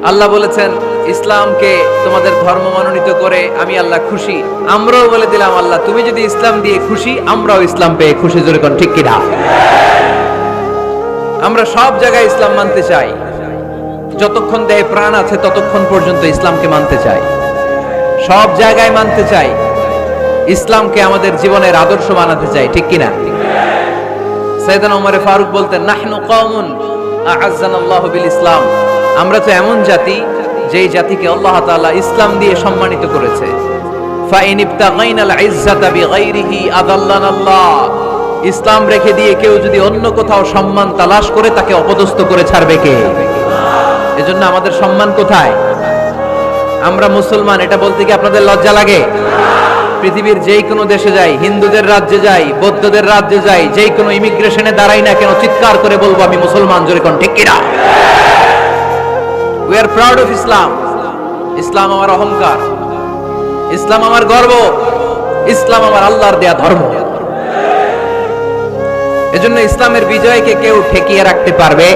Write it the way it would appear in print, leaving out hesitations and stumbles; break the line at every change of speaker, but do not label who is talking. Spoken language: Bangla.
আল্লাহ বলেছেন ইসলামকে তোমাদের ধর্ম মনোনীত করে আমি আল্লাহ খুশি। আমরাও বলে দিলাম আল্লাহ তুমি যদি ইসলাম দিয়ে খুশি, আমরাও ইসলাম পেয়ে খুশি। জোরে কোন ঠিক কিনা? আমরা সব জায়গায় ইসলাম মানতে চাই, যতক্ষণ দেহে প্রাণ আছে ততক্ষণ পর্যন্ত ইসলামকে মানতে চাই, সব জায়গায় মানতে চাই, ইসলামকে আমাদের জীবনের আদর্শ বানাতে চাই, ঠিক কিনা? সাইয়েদনা ওমর ফারুক বলতেন নাহনু কওমুন আ'আজ্জানাল্লাহু বিল ইসলাম, আমরা তো এমন জাতি যেই জাতিকে আল্লাহ তাআলা ইসলাম দিয়ে সম্মানিত করেছে। ফাইন ইবতাগাইনাল ইজ্জাতা বিগাইরিহি আদাল্লানাল্লাহ, ইসলাম রেখে দিয়ে কেউ যদি অন্য কোথাও সম্মান তালাশ করে তাকে অপদস্থ করে ছাড়বে কে? এজন্য আমাদের সম্মান কোথায়? আমরা মুসলমান এটা বলতে কি আপনাদের লজ্জা লাগে? পৃথিবীর যেই কোনো দেশে যাই, হিন্দুদের রাজ্যে যাই, বৌদ্ধদের রাজ্যে যাই, যেই কোনো ইমিগ্রেশনে দাঁড়াই না কেন চিৎকার করে বলবো আমি মুসলমান। জোরে কোন ঠিক কিনা? We are proud of Islam. ইসলাম আমার অহংকার, ইসলাম আমার গর্ব, ইসলাম আমার আল্লাহর দেয়া ধর্ম। এজন্য ইসলামের বিজয়কে কেউ ঠেকিয়ে রাখতে পারবে?